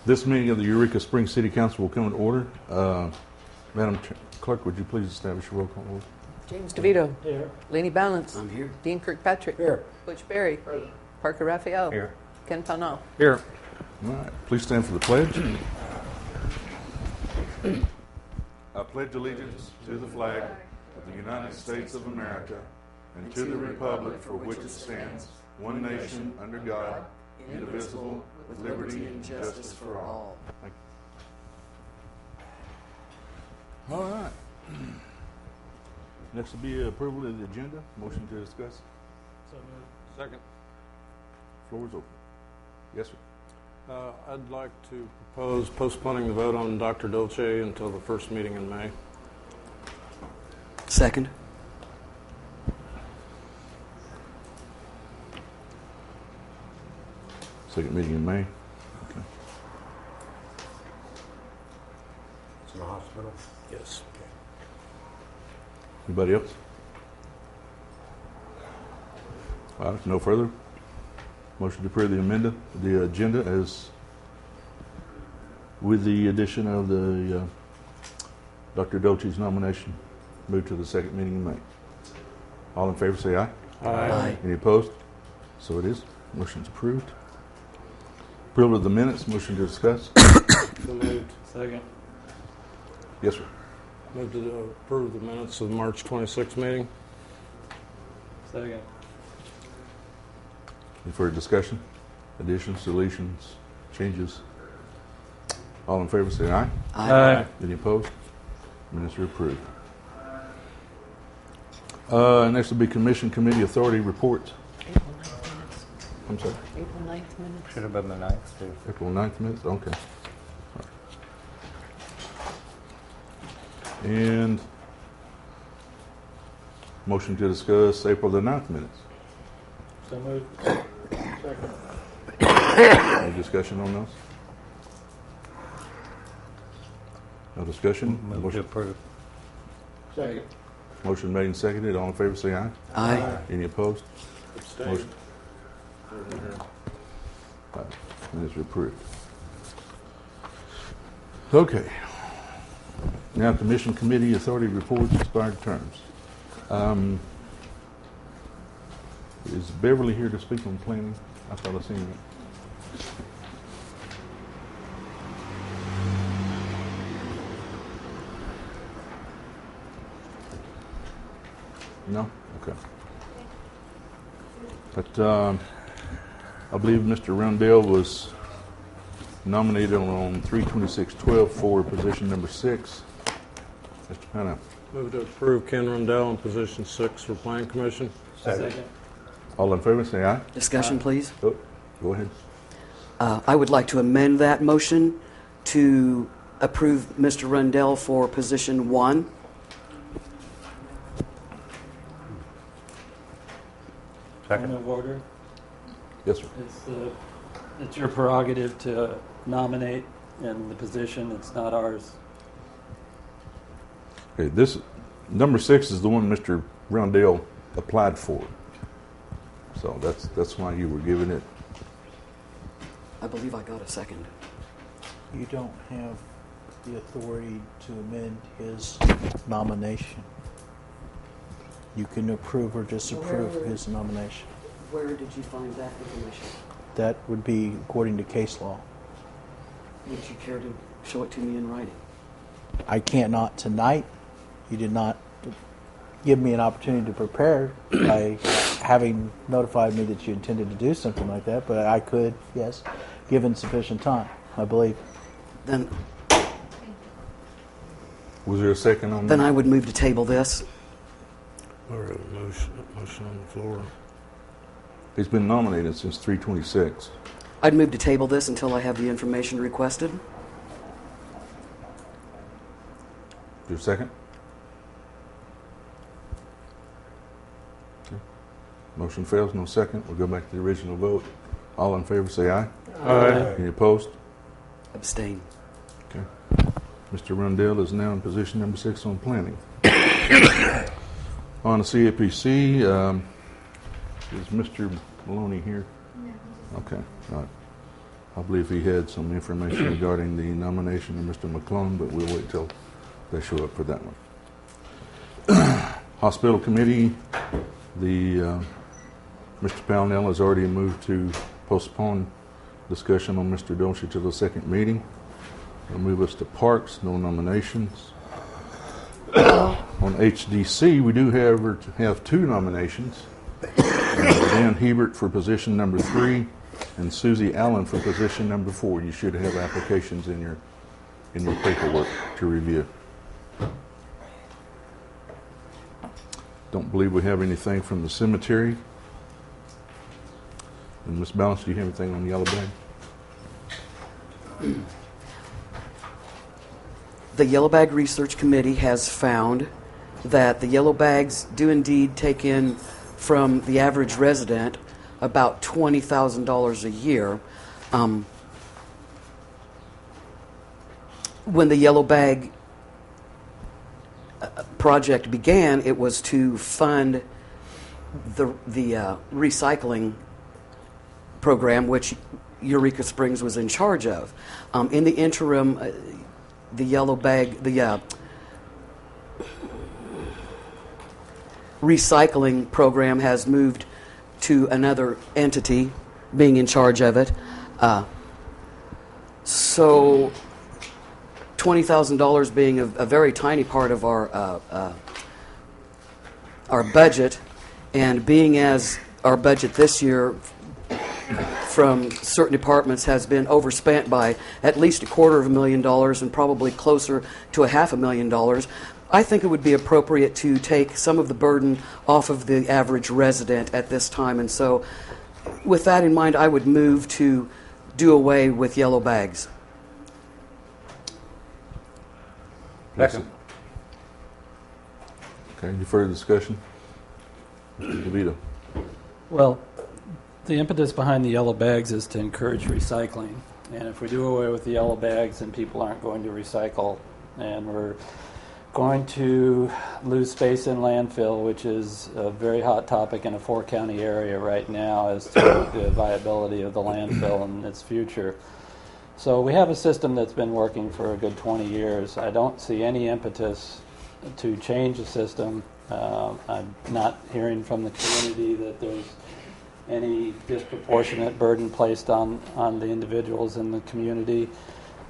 This meeting of the Eureka Springs City Council will come to order. Madam Clerk, would you please establish a roll call order? James DeVito. Here. Laney Balance. I'm here. Dean Kirkpatrick. Here. Butch Berry. Present. Parker Raphael. Here. Ken Pownall. Here. All right. Please stand for the pledge. I pledge allegiance to the flag of the United States of America and to the republic for which it stands, one nation, under God, indivisible, with liberty and justice for all. Thank you. All right. Next will be approval of the agenda. Motion to discuss. So moved. Second. Floor is open. Yes, sir. I'd like to propose postponing the vote on Dr. Dolce until the first meeting in May. Second. Second meeting in May. Okay. It's in the hospital? Yes. Anybody else? All right, if no further. Motion to approve the agenda as with the addition of the Dr. Dolce's nomination. Move to the second meeting in May. All in favor say aye. Aye. Any opposed? So it is. Motion's approved. Approval of the minutes. Motion to discuss. So moved. Second. Yes, sir. Move to approve the minutes of the March 26th meeting. Second. Any further discussion? Additions, deletions, changes? All in favor say aye. Aye. Any opposed? Minutes are approved. Next will be Commission Committee Authority reports. April 9th minutes. I'm sorry. April 9th minutes. Should have been the 9th, too. April 9th minutes? Okay. All right. And motion to discuss April the 9th minutes. So moved. Second. Any discussion on those? No discussion? Move to approve. Second. Motion made and seconded. All in favor say aye. Aye. Any opposed? Abstain. Motion. All right. Minutes are approved. Okay. Now Commission Committee Authority reports expired terms. Is Beverly here to speak on planning? I thought I seen that. No? Okay. But I believe Mr. Rundel was nominated on 3/26/12 for position number 6. Mr. Penna. Move to approve Ken Rundel in position 6 for Plan Commission. Second. All in favor, say aye. Discussion, please. Oh, go ahead. I would like to amend that motion to approve Mr. Rundel for position 1. Second. Point of order. Yes, sir. It's your prerogative to nominate in the position. It's not ours. Okay, this number 6 is the one Mr. Rundel applied for. So that's why you were given it. I believe I got a second. You don't have the authority to amend his nomination. You can approve or disapprove his nomination. Where did you find that information? That would be according to case law. Would you care to show it to me in writing? I can't not tonight. You did not give me an opportunity to prepare by having notified me that you intended to do something like that, but I could, yes, given sufficient time, I believe. Then Was there a second on then that? I would move to table this. Or a motion on the floor. He's been nominated since 3/26. I'd move to table this until I have the information requested. Is there a second? Okay. Motion fails, no second. We'll go back to the original vote. All in favor say aye. Aye. Any opposed? Abstain. Okay. Mr. Rundel is now in position number 6 on planning. On the CAPC, is Mr. Maloney here? No. Okay, all right. I believe he had some information regarding the nomination of Mr. McClone, but we'll wait till they show up for that one. Hospital Committee, Mr. Pownell has already moved to postpone discussion on Mr. Dolce to the second meeting. We'll move us to Parks, no nominations. On HDC, we do have two nominations. Dan Hebert for position number 3 and Susie Allen for position number 4. You should have applications in your paperwork to review. Don't believe we have anything from the cemetery. And Ms. Balance, do you have anything on the yellow bag? The Yellow Bag Research Committee has found that the yellow bags do indeed take in from the average resident about $20,000 a year. When the yellow bag project began, it was to fund the recycling program, which Eureka Springs was in charge of. In the interim, the yellow bag, the recycling program has moved to another entity being in charge of it. So $20,000 being a very tiny part of our budget, and being as our budget this year from certain departments has been overspent by at least $250,000 and probably closer to $500,000, I think it would be appropriate to take some of the burden off of the average resident at this time. And so with that in mind, I would move to do away with yellow bags. Second. Okay, any further discussion? Mr. DeVito. Well, the impetus behind the yellow bags is to encourage recycling. And if we do away with the yellow bags, then people aren't going to recycle. And we're going to lose space in landfill, which is a very hot topic in a 4-county area right now as to the viability of the landfill and its future. So we have a system that's been working for a good 20 years. I don't see any impetus to change the system. I'm not hearing from the community that there's any disproportionate burden placed on the individuals in the community.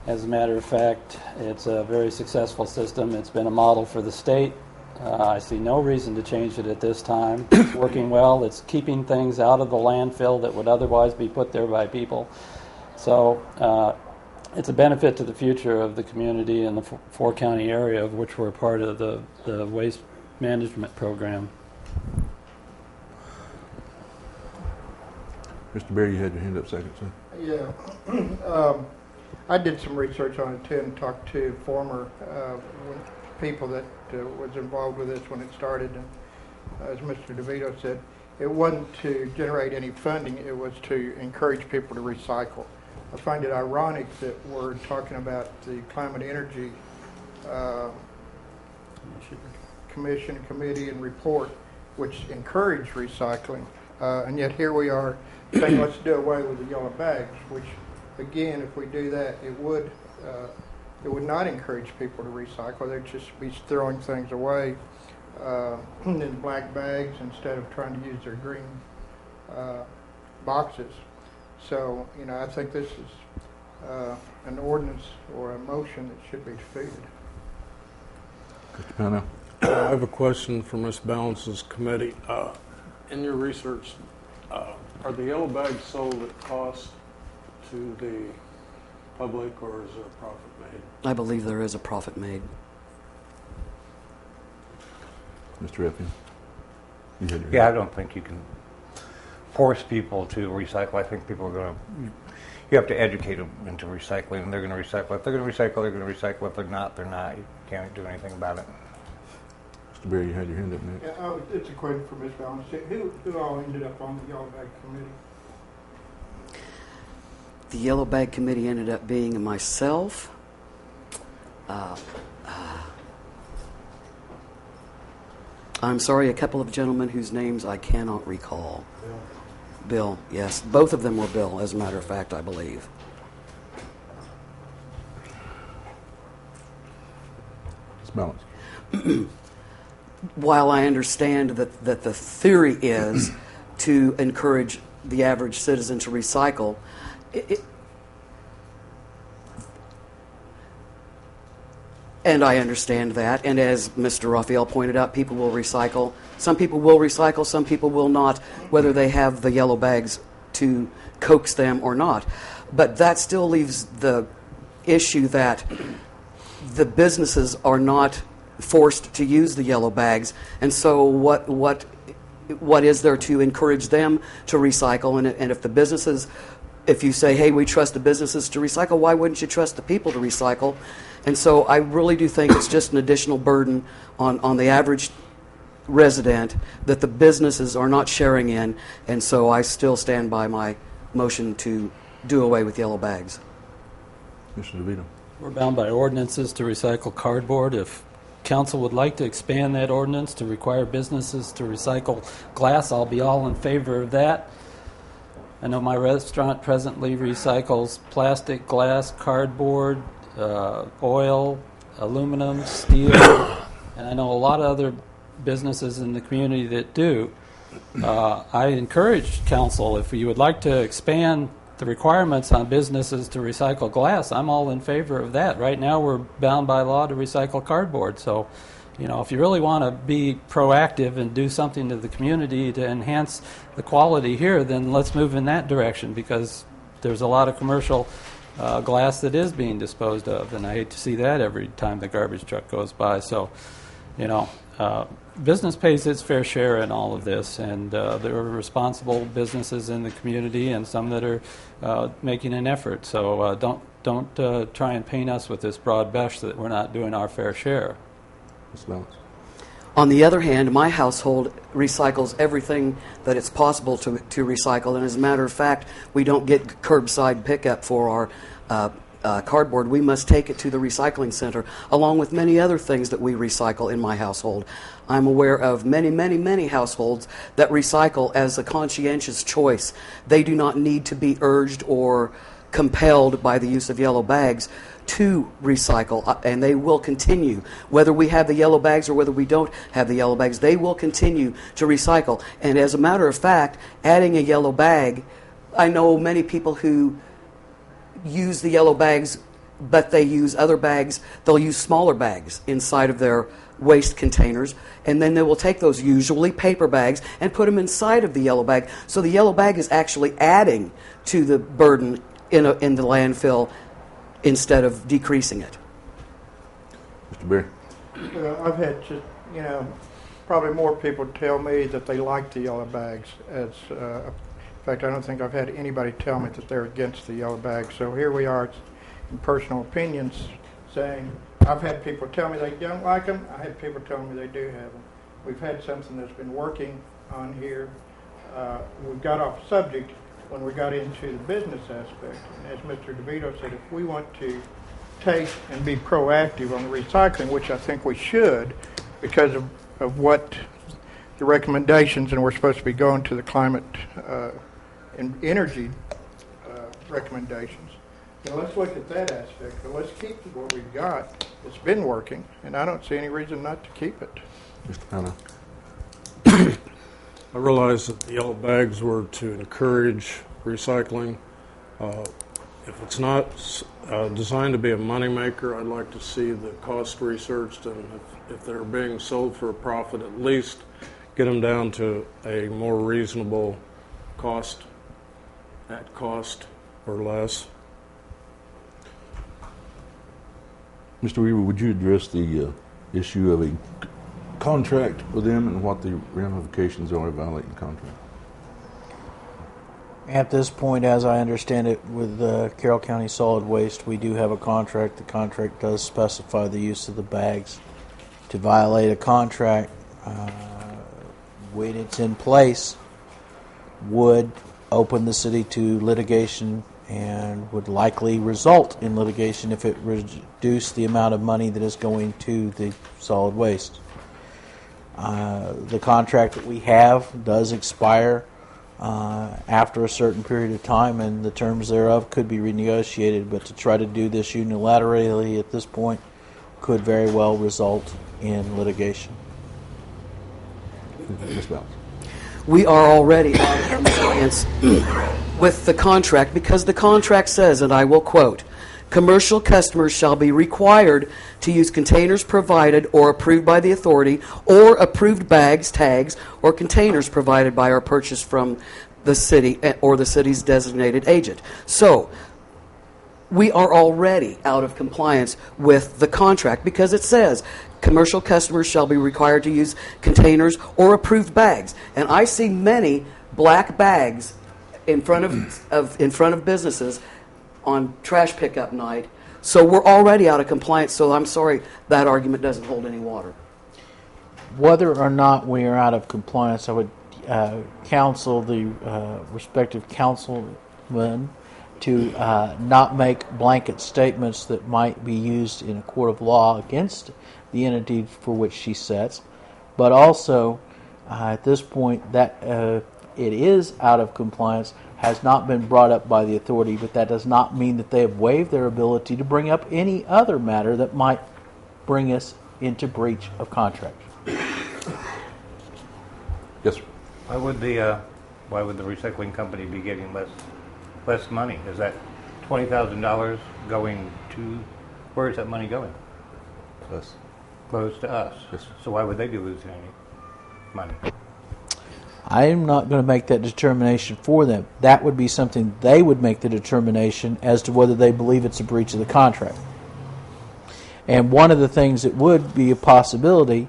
As a matter of fact, it's a very successful system. It's been a model for the state. I see no reason to change it at this time. It's working well. It's keeping things out of the landfill that would otherwise be put there by people. So it's a benefit to the future of the community in the 4-county area of which we're part of the waste management program. Mr. Berry, you had your hand up second, sir. Yeah. I did some research on it too and talked to former people that was involved with this when it started. And as Mr. DeVito said, it wasn't to generate any funding, it was to encourage people to recycle. I find it ironic that we're talking about the Climate Energy Committee and report, which encourage recycling, and yet here we are saying let's do away with the yellow bags, which again, if we do that, it would not encourage people to recycle. They'd just be throwing things away in black bags instead of trying to use their green boxes. So, I think this is an ordinance or a motion that should be defeated. Mr. Pownell. I have a question for Ms. Balance's committee. In your research, are the yellow bags sold at cost to the public, or is there a profit made? I believe there is a profit made. Mr. Effian. You had your Yeah, I hand. don't think you can force people to recycle. I think people are going to, you have to educate them into recycling, and they're going to recycle. If they're going to recycle, they're going to recycle. If they're not, they're not. You can't do anything about it. Mr. Berry, you had your hand up next. Yeah, it's a question for Ms. Balance. Who all ended up on the Yellow Bag Committee? The Yellow Bag Committee ended up being myself, I'm sorry, a couple of gentlemen whose names I cannot recall. Bill, yes. Both of them were Bill, as a matter of fact, I believe. Ms. Balance. While I understand that the theory is to encourage the average citizen to recycle, and I understand that, and as Mr. Raphael pointed out, people will recycle. Some people will recycle, some people will not, whether they have the yellow bags to coax them or not. But that still leaves the issue that the businesses are not forced to use the yellow bags, and so what is there to encourage them to recycle? And if the businesses, if you say, hey, we trust the businesses to recycle, why wouldn't you trust the people to recycle? And so I really do think it's just an additional burden on the average resident that the businesses are not sharing in, and so I still stand by my motion to do away with yellow bags. Mr. DeVito. We're bound by ordinances to recycle cardboard. If council would like to expand that ordinance to require businesses to recycle glass, I'll be all in favor of that. I know my restaurant presently recycles plastic, glass, cardboard, oil, aluminum, steel, and I know a lot of other businesses in the community that do. I encourage council, if you would like to expand the requirements on businesses to recycle glass, I'm all in favor of that. Right now we're bound by law to recycle cardboard. So, if you really want to be proactive and do something to the community to enhance the quality here, then let's move in that direction, because there's a lot of commercial glass that is being disposed of, and I hate to see that every time the garbage truck goes by. So, business pays its fair share in all of this, and there are responsible businesses in the community and some that are making an effort. So don't try and paint us with this broad brush that we're not doing our fair share. Ms. Balance. On the other hand, my household recycles everything that it's possible to recycle, and as a matter of fact, we don't get curbside pickup for our cardboard. We must take it to the recycling center, along with many other things that we recycle in my household. I'm aware of many, many, many households that recycle as a conscientious choice. They do not need to be urged or compelled by the use of yellow bags to recycle, and they will continue. Whether we have the yellow bags or whether we don't have the yellow bags, they will continue to recycle. And as a matter of fact, adding a yellow bag, I know many people who use the yellow bags, but they use other bags. They'll use smaller bags inside of their waste containers, and then they will take those, usually paper bags, and put them inside of the yellow bag. So the yellow bag is actually adding to the burden in the landfill instead of decreasing it. Mr. Berry. I've had just, probably more people tell me that they like the yellow bags. In fact, I don't think I've had anybody tell me that they're against the yellow bags. So here we are in personal opinions saying, I've had people tell me they don't like them. I had people tell me they do have them. We've had something that's been working on here. We got off subject when we got into the business aspect. And as Mr. DeVito said, if we want to take and be proactive on the recycling, which I think we should because of what the recommendations, and we're supposed to be going to the climate and energy recommendations, then let's look at that aspect. But let's keep what we've got. It's been working, and I don't see any reason not to keep it. Mr. Pamela. I realize that the yellow bags were to encourage recycling. If it's not designed to be a moneymaker, I'd like to see the cost researched, and if they're being sold for a profit, at least get them down to a more reasonable cost, at cost or less. Mr. Weaver, would you address the issue of a contract with them and what the ramifications are of violating the contract? At this point, as I understand it, with Carroll County Solid Waste, we do have a contract. The contract does specify the use of the bags. To violate a contract, when it's in place, would open the city to litigation and would likely result in litigation if it reduced the amount of money that is going to the solid waste. The contract that we have does expire after a certain period of time, and the terms thereof could be renegotiated, but to try to do this unilaterally at this point could very well result in litigation. Ms. Bowles. We are already out of compliance with the contract because the contract says, and I will quote, commercial customers shall be required to use containers provided or approved by the authority or approved bags, tags, or containers provided by or purchased from the city or the city's designated agent. So, we are already out of compliance with the contract because it says commercial customers shall be required to use containers or approved bags. And I see many black bags in front of businesses on trash pickup night. So we're already out of compliance. So I'm sorry that argument doesn't hold any water. Whether or not we are out of compliance, I would counsel the respective councilmen to not make blanket statements that might be used in a court of law against the entity for which she sets, but also at this point that it is out of compliance has not been brought up by the authority, but that does not mean that they have waived their ability to bring up any other matter that might bring us into breach of contract. Yes, sir. Why would the recycling company be getting less money? Is that $20,000 going to, where is that money going? Us. Goes to us. Yes, sir. So why would they be losing any money? I am not going to make that determination for them. That would be something they would make the determination as to whether they believe it's a breach of the contract. And one of the things that would be a possibility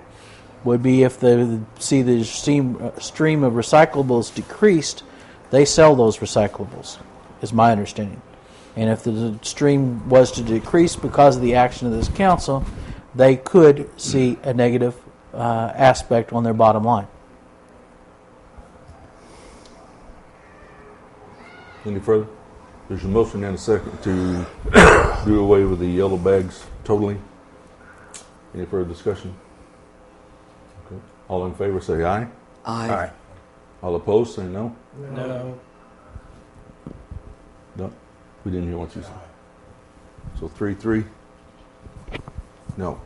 would be if they see the stream of recyclables decreased, they sell those recyclables, is my understanding. And if the stream was to decrease because of the action of this council, they could see a negative aspect on their bottom line. Any further? There's a motion and a second to do away with the yellow bags totally. Any further discussion? Okay. All in favor say aye. Aye. Aye. All opposed say no. No. No. We didn't hear what you said. So 3-3. No.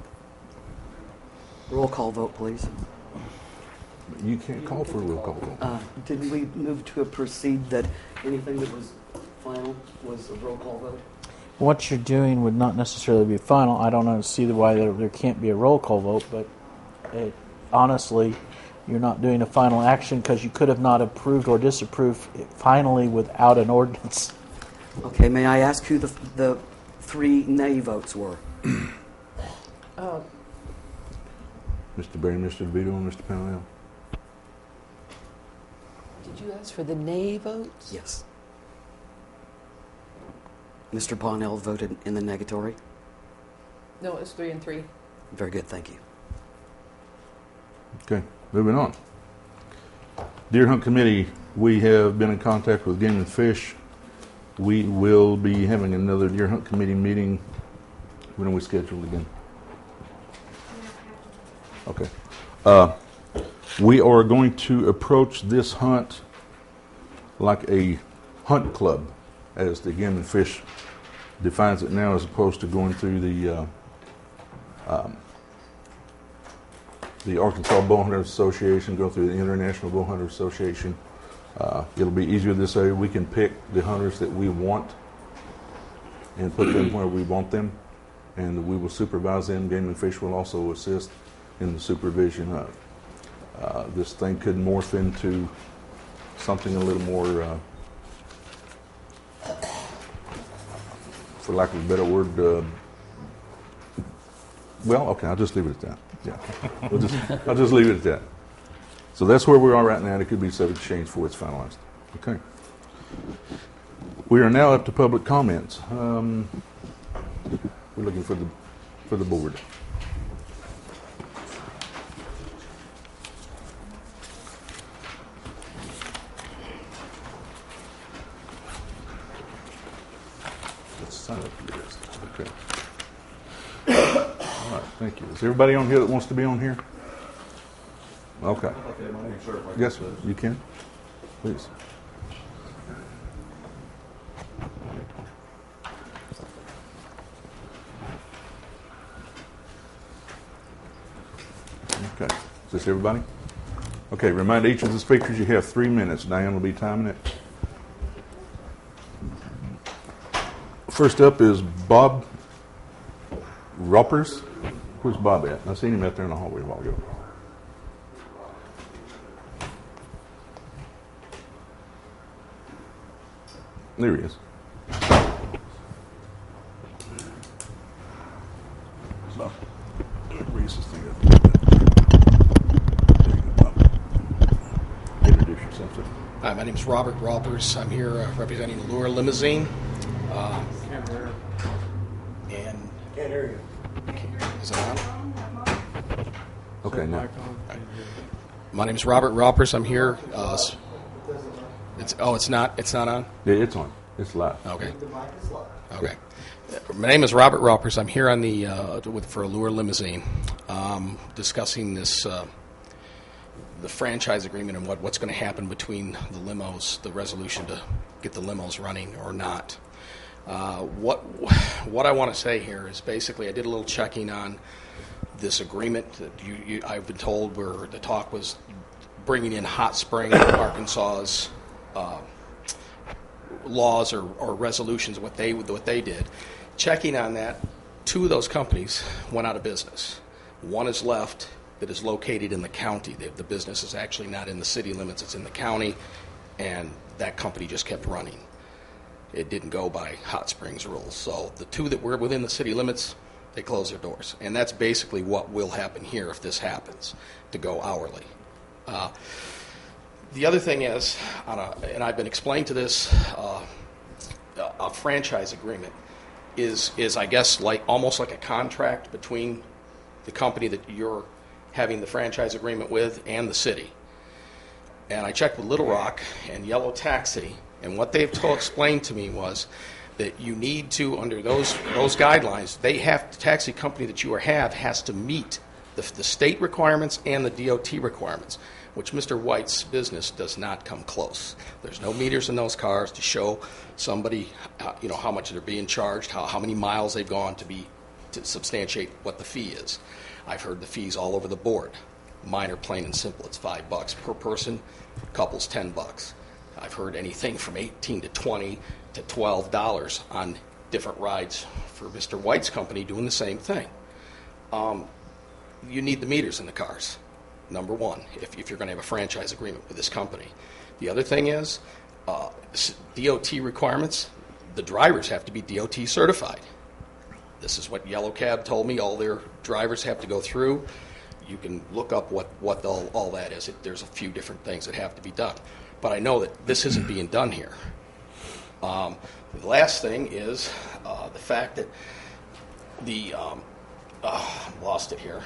Roll call vote, please. You can't call for a roll call vote. Didn't we move to a proceed that anything that was final was a roll call vote? What you're doing would not necessarily be final. I don't see why there can't be a roll call vote, but honestly, you're not doing a final action because you could have not approved or disapproved it finally without an ordinance. Okay, may I ask who the three nay votes were? Mr. Berry, Mr. DeVito, and Mr. Pamela. Did you ask for the nay votes? Yes. Mr. Bonnell voted in the negatory. No, it was 3 and 3. Very good, thank you. Okay, moving on. Deer Hunt Committee, we have been in contact with Game and Fish. We will be having another Deer Hunt Committee meeting. When are we scheduled again? Okay. We are going to approach this hunt like a hunt club, as the Game and Fish defines it now, as opposed to going through the Arkansas Bowhunters Association, go through the International Bowhunters Association. It'll be easier this way. We can pick the hunters that we want and put them where we want them, and we will supervise them. Game and Fish will also assist in the supervision of. This thing could morph into something a little more, for lack of a better word, well, okay, I'll just leave it at that. Yeah, I'll just leave it at that. So that's where we are right now. It could be subject to change before it's finalized. Okay. We are now up to public comments. We're looking for the board. Let's sign up for this. Okay. All right, thank you. Is everybody on here that wants to be on here? Okay. Yes, sir. You can. Please. Okay. Is this everybody? Okay, remind each of the speakers you have 3 minutes. Diane will be timing it. First up is Bob Roppers. Where's Bob at? I seen him out there in the hallway a while ago. There he is. So, raise this thing up. There you go, Bob. Introduce yourself, sir. Hi, my name is Robert Roppers. I'm here representing the Lure Limousine. Can't hear. And Can't hear you. is it on? Okay, now. My name is Robert Roppers. I'm here. It's not. It's not on. Yeah, it's on. It's live. Okay. Okay. My name is Robert Roppers. I'm here on the for Allure Limousine, discussing this the franchise agreement and what's going to happen between the limos, the resolution to get the limos running or not. What I want to say here is basically I did a little checking on this agreement that I've been told where the talk was bringing in Hot Spring, Arkansas's laws or resolutions, what they did. Checking on that, 2 of those companies went out of business. One is left that is located in the county. The business is actually not in the city limits, it's in the county, and that company just kept running. It didn't go by Hot Springs rules. So the 2 that were within the city limits, they closed their doors. And that's basically what will happen here if this happens, to go hourly. The other thing is, and I've been explained to this, a franchise agreement is I guess almost like a contract between the company that you're having the franchise agreement with and the city. And I checked with Little Rock and Yellow Taxi, and what they've explained to me was that you need to, under those guidelines, the taxi company that you have has to meet the state requirements and the DOT requirements, which Mr. White's business does not come close. There's no meters in those cars to show somebody, how much they're being charged, how many miles they've gone to substantiate what the fee is. I've heard the fees all over the board. Mine are plain and simple. It's $5 per person. Couples $10. I've heard anything from $18 to $20 to $12 on different rides for Mr. White's company doing the same thing. You need the meters in the cars. Number one, if you're going to have a franchise agreement with this company. The other thing is DOT requirements. The drivers have to be DOT certified. This is what Yellow Cab told me all their drivers have to go through. You can look up what all that is. There's a few different things that have to be done. But I know that this isn't being done here. The last thing is the fact that lost it here.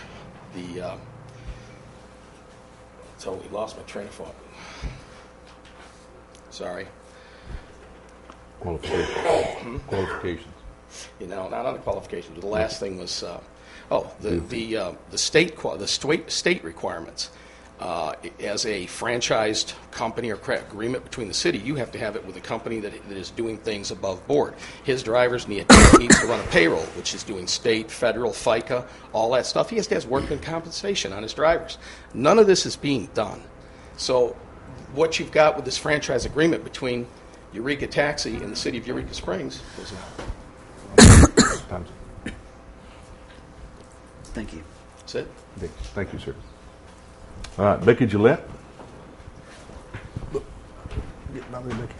Totally lost my train of thought. Sorry. Qualifications. Not on the qualifications. But the last thing was the state requirements. As a franchised company or agreement between the city, you have to have it with a company that is doing things above board. His drivers needs to run a payroll, which is doing state, federal, FICA, all that stuff. He has to have workman compensation on his drivers. None of this is being done. So what you've got with this franchise agreement between EUREKA Taxi and the city of Eureka Springs is Thank you. That's it. Thank you, sir. All right, Becky Gillette. Get by me, Becky.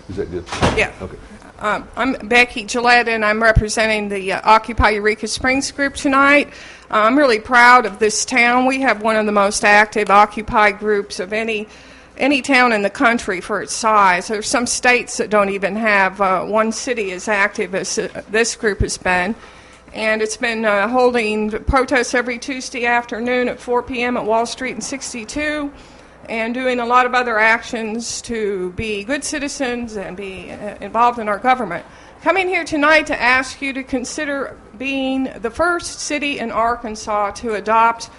Is that good? Yeah. Okay. I'm Becky Gillette, and I'm representing the Occupy Eureka Springs group tonight. I'm really proud of this town. We have one of the most active Occupy groups of any town in the country for its size. There's some states that don't even have one city as active as this group has been. And it's been holding protests every Tuesday afternoon at 4 p.m. at Wall Street and 62, and doing a lot of other actions to be good citizens and be involved in our government. Coming here tonight to ask you to consider being the first city in Arkansas to adopt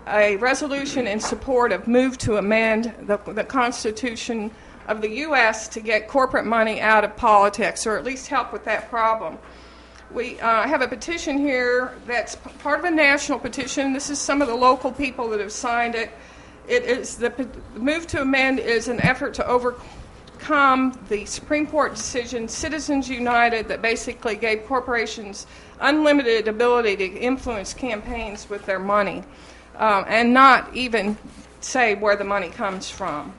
a resolution in support of move to amend the Constitution of the U.S. to get corporate money out of politics, or at least help with that problem. We have a petition here that's part of a national petition. This is some of the local people that have signed it. It is the move to amend is an effort to overcome the Supreme Court decision, Citizens United, that basically gave corporations unlimited ability to influence campaigns with their money and not even say where the money comes from.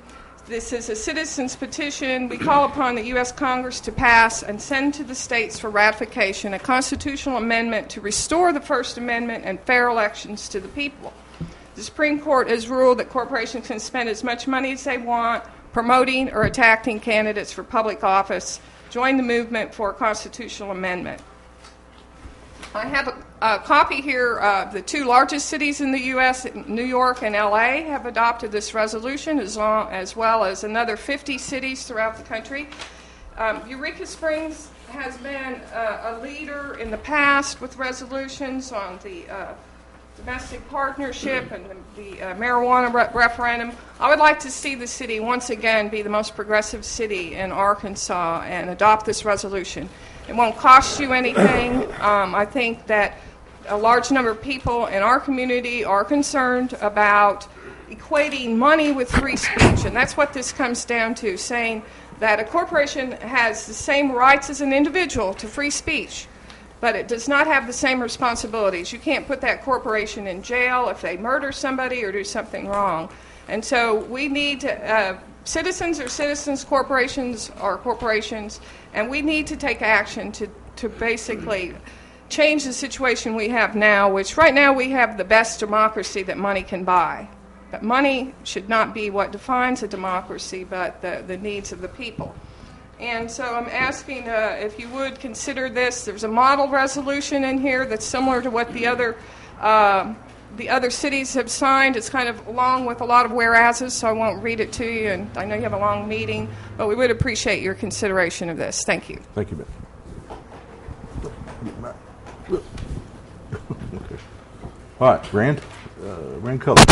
This is a citizens petition. We call upon the U.S. Congress to pass and send to the states for ratification a constitutional amendment to restore the First Amendment and fair elections to the people. The Supreme Court has ruled that corporations can spend as much money as they want promoting or attacking candidates for public office. Join the movement for a constitutional amendment. I have a copy here. The two largest cities in the U.S., New York and L.A., have adopted this resolution, as well as another 50 cities throughout the country. Eureka Springs has been a leader in the past with resolutions on the domestic partnership and the marijuana referendum. I would like to see the city once again be the most progressive city in Arkansas and adopt this resolution. It won't cost you anything. I think that a large number of people in our community are concerned about equating money with free speech, and that's what this comes down to, saying that a corporation has the same rights as an individual to free speech, but it does not have the same responsibilities. You can't put that corporation in jail if they murder somebody or do something wrong. And so we need to, citizens are citizens, corporations are corporations, and we need to take action to basically change the situation we have now, which right now we have the best democracy that money can buy. But money should not be what defines a democracy, but the needs of the people. And so I'm asking if you would consider this. There's a model resolution in here that's similar to what the other cities have signed. It's kind of long with a lot of whereases, so I won't read it to you, and I know you have a long meeting, but we would appreciate your consideration of this. Thank you. Thank you, Ben. Okay. All right, Rand Cullen.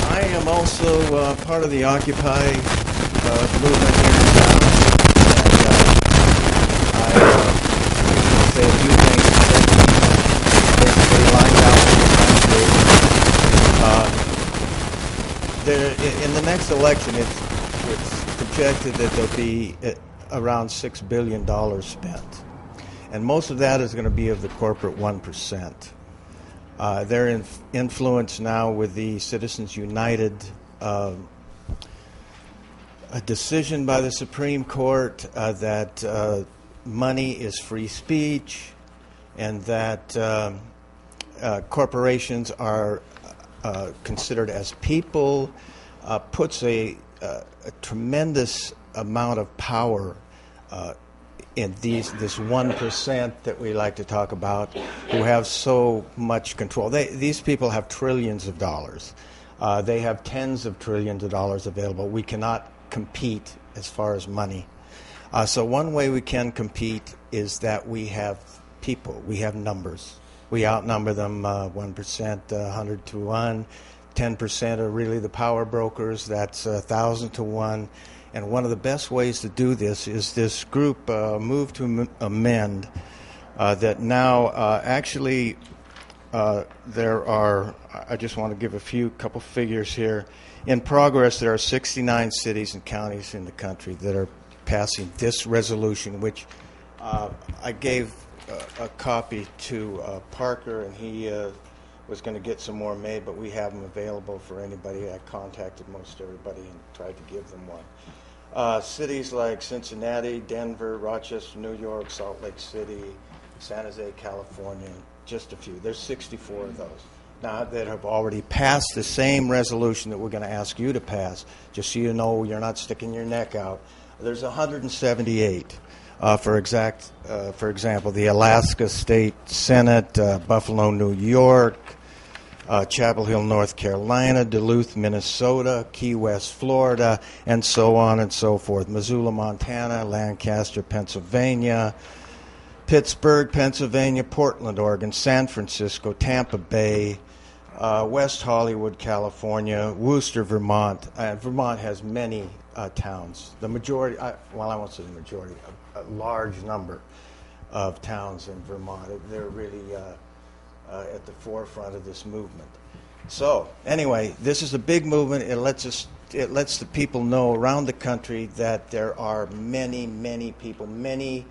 I am also part of the Occupy movement here in town, and I say a few things basically lined out in the next election. It's projected that there'll be around $6 billion spent, and most of that is going to be of the corporate 1%. They're influenced now with the Citizens United a decision by the Supreme Court that money is free speech and that corporations are considered as people, puts a tremendous amount of power in this 1% that we like to talk about, who have so much control. These people have trillions of dollars. They have tens of trillions of dollars available. We cannot compete as far as money. So one way we can compete is that we have people. We have numbers. We outnumber them 1%, 100 to 1. 10% are really the power brokers. That's 1,000 to 1. And one of the best ways to do this is this group Move to Amend that now actually there are, I just want to give a couple figures here. In progress, there are 69 cities and counties in the country that are passing this resolution, which I gave a copy to Parker, and he was going to get some more made, but we have them available for anybody. I contacted most everybody and tried to give them one. Cities like Cincinnati, Denver, Rochester, New York, Salt Lake City, San Jose, California, just a few. There's 64 of those now that have already passed the same resolution that we're going to ask you to pass, just so you know you're not sticking your neck out. There's 178. For example, the Alaska State Senate, Buffalo, New York, Chapel Hill, North Carolina, Duluth, Minnesota, Key West, Florida, and so on and so forth. Missoula, Montana, Lancaster, Pennsylvania, Pittsburgh, Pennsylvania, Portland, Oregon, San Francisco, Tampa Bay, West Hollywood, California, Worcester, Vermont. Vermont has many towns. The majority, I won't say the majority, a large number of towns in Vermont. They're really at the forefront of this movement. So anyway, this is a big movement. It lets the people know around the country that there are many, many people, many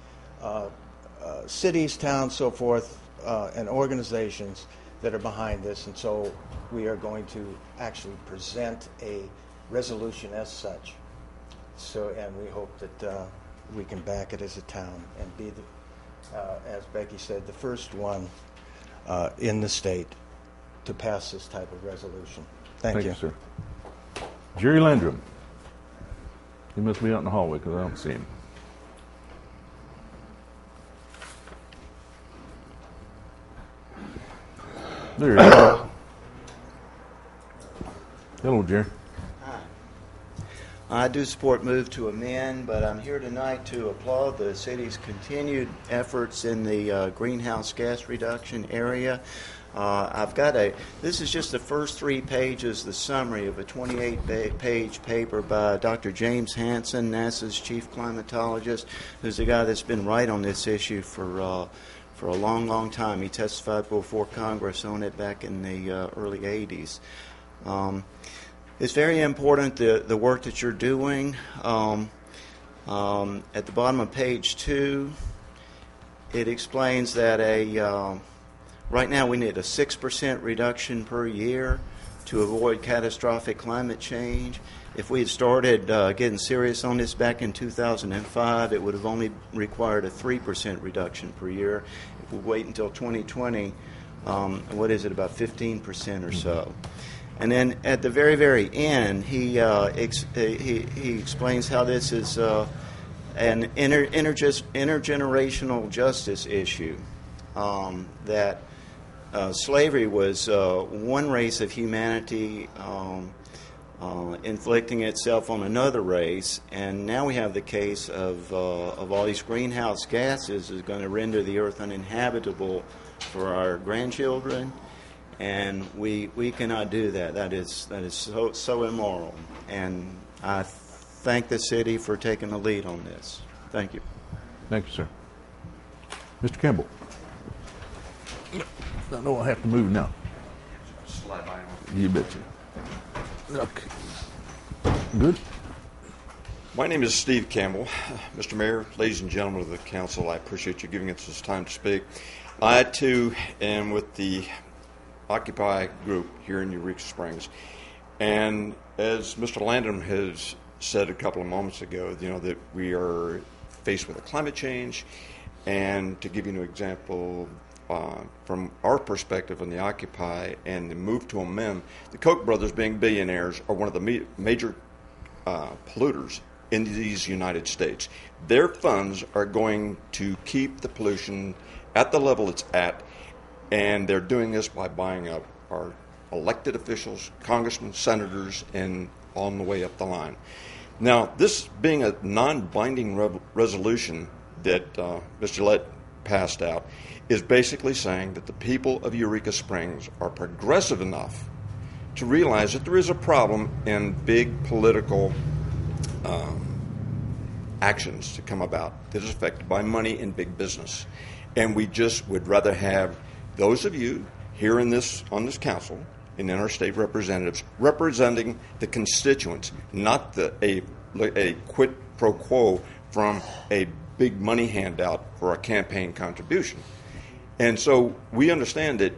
cities, towns, so forth, and organizations that are behind this. And so we are going to actually present a resolution as such. So, and we hope that we can back it as a town and be, as Becky said, the first one in the state to pass this type of resolution. Thank you, sir. Jerry Landrum. He must be out in the hallway because I don't see him. There you are. Hello, Jerry. Hi. I do support move to amend, but I'm here tonight to applaud the city's continued efforts in the greenhouse gas reduction area. This is just the first 3 pages, the summary of a 28-page paper by Dr. James Hansen, NASA's chief climatologist, who's the guy that's been right on this issue for a long, long time. He testified before Congress on it back in the early 80s. It's very important, the work that you're doing. At the bottom of page 2, it explains that right now we need a 6% reduction per year to avoid catastrophic climate change. If we had started getting serious on this back in 2005, it would have only required a 3% reduction per year. If we wait until 2020, what is it, about 15% or so? And then at the very, very end, he explains how this is an intergenerational justice issue, that slavery was one race of humanity inflicting itself on another race, and now we have the case of all these greenhouse gases is going to render the earth uninhabitable for our grandchildren, and we cannot do that. That is so immoral, and I thank the city for taking the lead on this. Thank you. Thank you, sir. Mr. Campbell. I know I have to move now. Slide by him. You betcha. Okay. Good. My name is Steve Campbell. Mr. Mayor, ladies and gentlemen of the council, I appreciate you giving us this time to speak. I, too, am with the Occupy group here in Eureka Springs. And as Mr. Landrum has said a couple of moments ago, that we are faced with a climate change. And to give you an example, from our perspective on the Occupy and the move to amend, the Koch brothers, being billionaires, are one of the major polluters in these United States. Their funds are going to keep the pollution at the level it's at, and they're doing this by buying up our elected officials, congressmen, senators, and on the way up the line. Now, this being a non-binding resolution that Mr. Gillette passed out, is basically saying that the people of Eureka Springs are progressive enough to realize that there is a problem in big political actions to come about that is affected by money and big business. And we just would rather have those of you here on this council and in our state representatives representing the constituents, not a quid pro quo from a big money handout for a campaign contribution. And so we understand that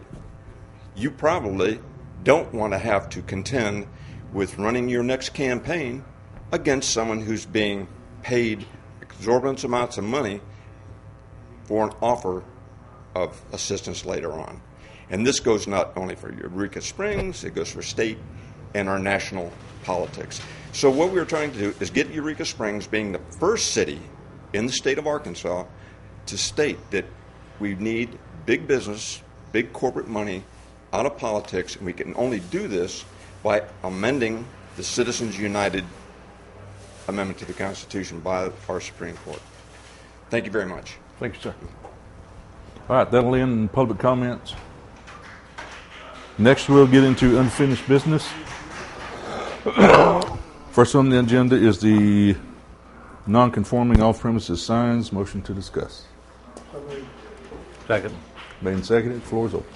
you probably don't want to have to contend with running your next campaign against someone who's being paid exorbitant amounts of money for an offer of assistance later on. And this goes not only for Eureka Springs, it goes for state and our national politics. So what we're trying to do is get Eureka Springs, being the first city in the state of Arkansas, to state that we need big business, big corporate money out of politics, and we can only do this by amending the Citizens United Amendment to the Constitution by our Supreme Court. Thank you very much. Thank you, sir. All right, that'll end public comments. Next, we'll get into unfinished business. First on the agenda is the non-conforming off-premises signs. Motion to discuss. Second. Made and seconded. Floor is open.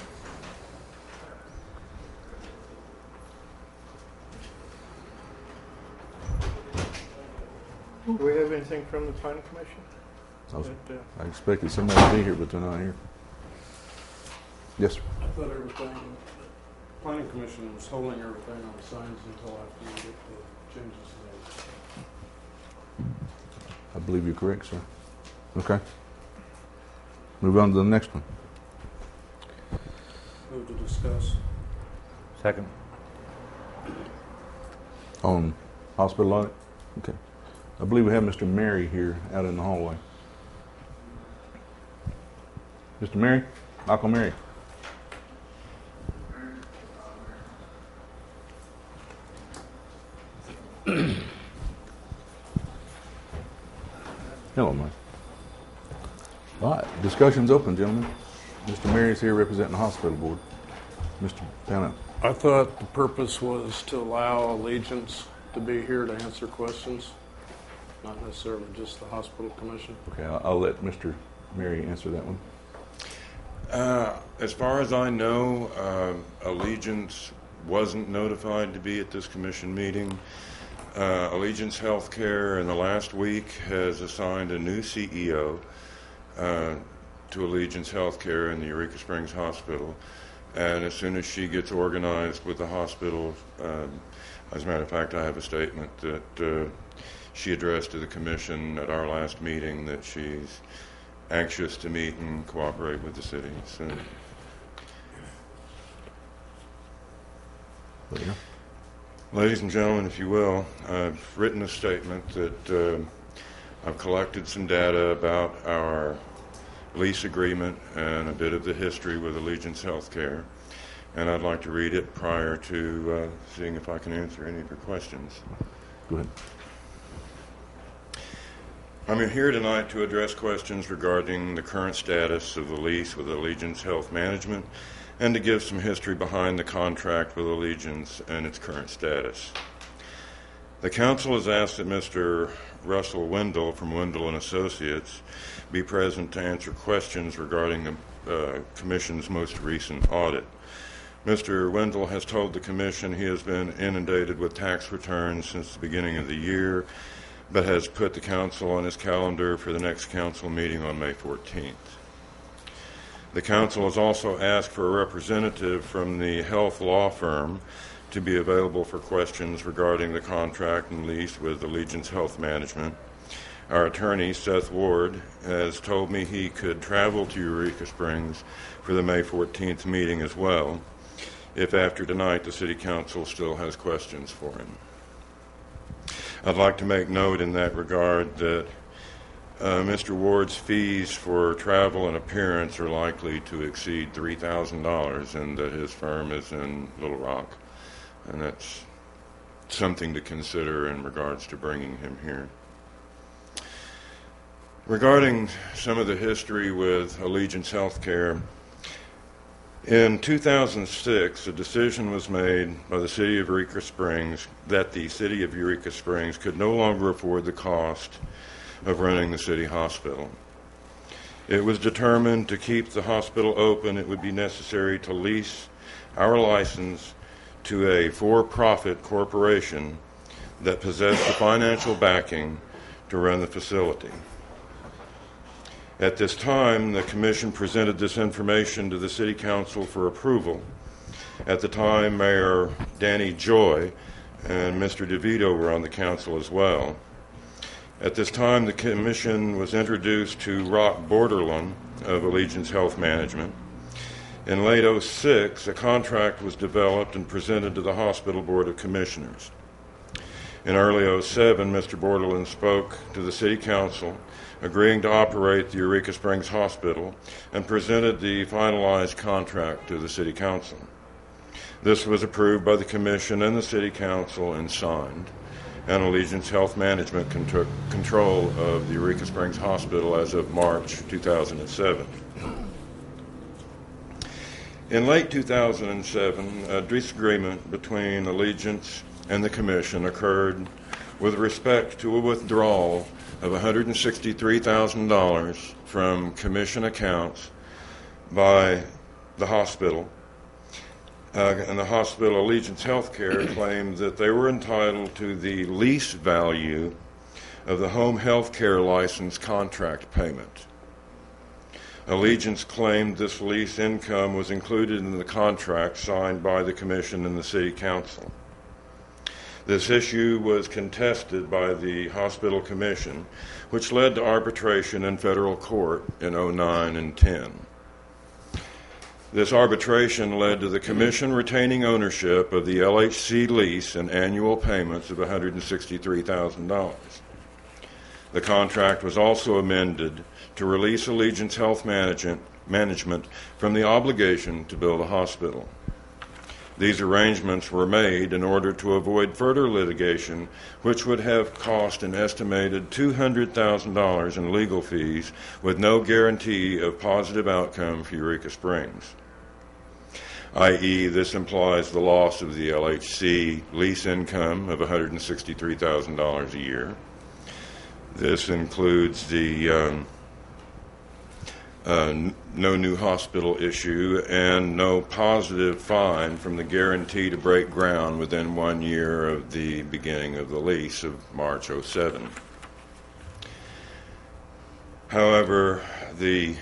Do we have anything from the planning commission? I expected somebody to be here, but they're not here. Yes, sir. I thought everything, the planning commission was holding everything on signs until after you get the changes made. I believe you're correct, sir. Okay. Move on to the next one. Move to discuss. Second. On hospital audit? Okay. I believe we have Mr. Mary here out in the hallway. Mr. Mary? Michael Mary. Hello, Mike. All right. Discussion's open, gentlemen. Mr. Mary is here representing the hospital board. Mr. Pamela. I thought the purpose was to allow Allegiance to be here to answer questions, not necessarily just the hospital commission. Okay, I'll let Mr. Mary answer that one. As far as I know, Allegiance wasn't notified to be at this commission meeting. Allegiance Healthcare in the last week has assigned a new CEO to Allegiance Healthcare in the Eureka Springs Hospital. And as soon as she gets organized with the hospital, as a matter of fact, I have a statement that she addressed to the commission at our last meeting that she's anxious to meet and cooperate with the city. So, ladies and gentlemen, if you will, I've written a statement that I've collected some data about our lease agreement and a bit of the history with Allegiance Healthcare, and I'd like to read it prior to seeing if I can answer any of your questions. Go ahead. I'm here tonight to address questions regarding the current status of the lease with Allegiance Health Management and to give some history behind the contract with Allegiance and its current status. The council has asked that Mr. Russell Wendell from Wendell & Associates be present to answer questions regarding the Commission's most recent audit. Mr. Wendell has told the Commission he has been inundated with tax returns since the beginning of the year, but has put the council on his calendar for the next council meeting on May 14th. The council has also asked for a representative from the health law firm to be available for questions regarding the contract and lease with Allegiance Health Management. Our attorney, Seth Ward, has told me he could travel to Eureka Springs for the May 14th meeting as well, if after tonight the City Council still has questions for him. I'd like to make note in that regard that Mr. Ward's fees for travel and appearance are likely to exceed $3,000, and that his firm is in Little Rock. And that's something to consider in regards to bringing him here. Regarding some of the history with Allegiance Healthcare, in 2006, a decision was made by the City of Eureka Springs that the City of Eureka Springs could no longer afford the cost of running the city hospital. It was determined to keep the hospital open, it would be necessary to lease our license to a for-profit corporation that possessed the financial backing to run the facility. At this time, the Commission presented this information to the City Council for approval. At the time, Mayor Danny Joy and Mr. DeVito were on the council as well. At this time, the Commission was introduced to Rock Borderland of Allegiance Health Management. In late '06, a contract was developed and presented to the Hospital Board of Commissioners. In early '07, Mr. Borderland spoke to the City Council, agreeing to operate the Eureka Springs Hospital, and presented the finalized contract to the City Council. This was approved by the Commission and the City Council and signed, and Allegiance Health Management took control of the Eureka Springs Hospital as of March 2007. In late 2007, a disagreement between Allegiance and the Commission occurred with respect to a withdrawal of $163,000 from Commission accounts by the hospital. And the hospital, Allegiance Healthcare, claimed that they were entitled to the lease value of the home health care license contract payment. Allegiance claimed this lease income was included in the contract signed by the Commission and the City Council. This issue was contested by the Hospital Commission, which led to arbitration in federal court in 2009 and 10. This arbitration led to the Commission retaining ownership of the LHC lease and annual payments of $163,000. The contract was also amended to release Allegiance Health Management from the obligation to build a hospital. These arrangements were made in order to avoid further litigation, which would have cost an estimated $200,000 in legal fees with no guarantee of positive outcome for Eureka Springs. I.e., this implies the loss of the LHC lease income of $163,000 a year. This includes the no new hospital issue and no positive fine from the guarantee to break ground within 1 year of the beginning of the lease of March 2007. However, the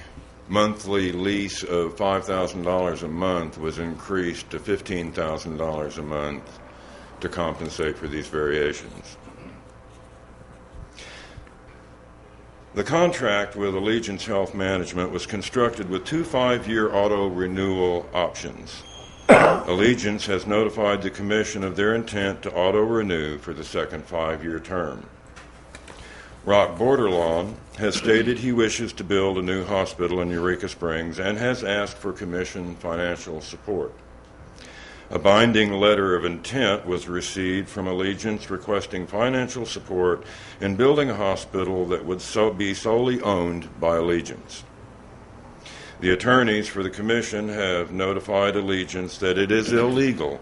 monthly lease of $5,000 a month was increased to $15,000 a month to compensate for these variations. The contract with Allegiance Health Management was constructed with 2 5-year auto renewal options. Allegiance has notified the Commission of their intent to auto renew for the second 5-year term. Rock Borderlawn has stated he wishes to build a new hospital in Eureka Springs and has asked for Commission financial support. A binding letter of intent was received from Allegiance requesting financial support in building a hospital that would be solely owned by Allegiance. The attorneys for the Commission have notified Allegiance that it is illegal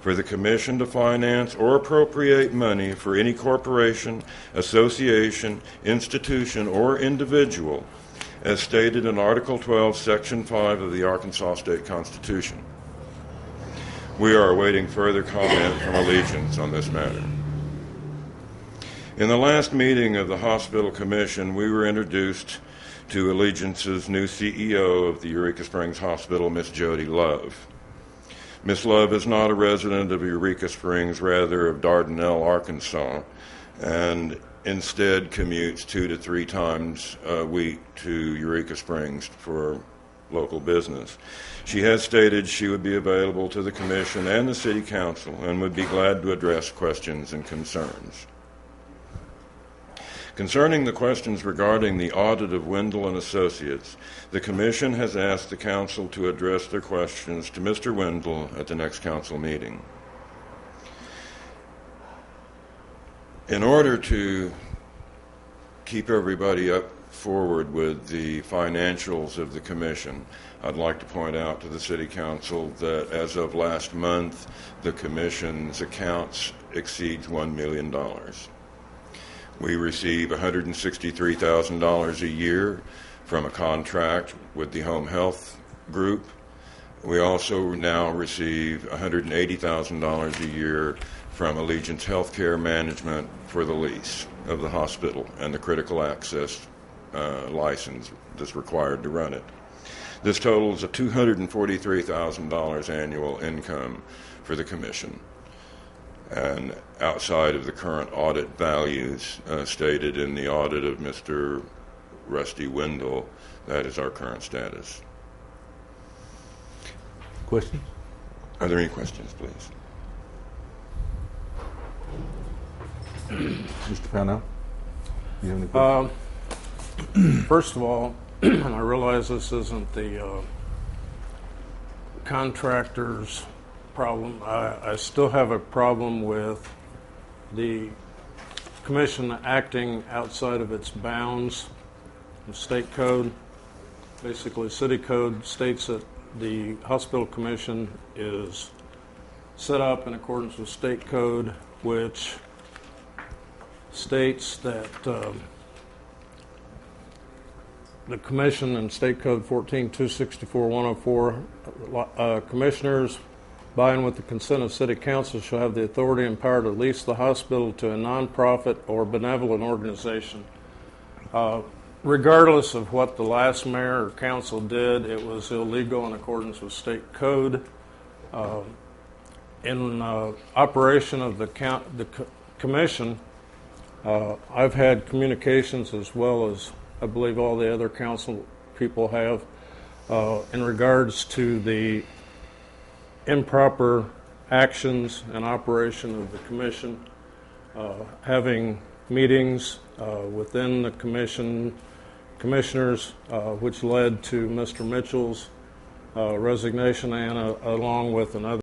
for the Commission to finance or appropriate money for any corporation, association, institution, or individual, as stated in Article 12, Section 5 of the Arkansas State Constitution. We are awaiting further comment from Allegiance on this matter. In the last meeting of the Hospital Commission, we were introduced to Allegiance's new CEO of the Eureka Springs Hospital, Miss Jody Love. Miss Love is not a resident of Eureka Springs, rather of Dardanelle, Arkansas, and instead commutes 2 to 3 times a week to Eureka Springs for local business. She has stated she would be available to the Commission and the City Council and would be glad to address questions and concerns. Concerning the questions regarding the audit of Wendell and Associates, the Commission has asked the Council to address their questions to Mr. Wendell at the next Council meeting. In order to keep everybody up forward with the financials of the Commission, I'd like to point out to the City Council that as of last month, the Commission's accounts exceeds $1 million. We receive $163,000 a year from a contract with the Home Health Group. We also now receive $180,000 a year from Allegiance Healthcare Management for the lease of the hospital and the critical access license that's required to run it. This totals a $243,000 annual income for the Commission. And outside of the current audit values stated in the audit of Mr. Rusty Wendell, that is our current status. Questions? Are there any questions, please? Mr. Pano, do you have any questions? First of all, and I realize this isn't the contractor's problem, I still have a problem with the Commission acting outside of its bounds. The state code, basically city code, states that the hospital commission is set up in accordance with state code, which states that the commission in state code 14-264-104, commissioners, by and with the consent of city council, shall have the authority and power to lease the hospital to a nonprofit or benevolent organization. Regardless of what the last mayor or council did, it was illegal in accordance with state code. In operation of the commission, I've had communications, as well as I believe all the other council people have, in regards to the improper actions and operation of the commission, having meetings within the commissioners, which led to Mr. Mitchell's resignation, and along with another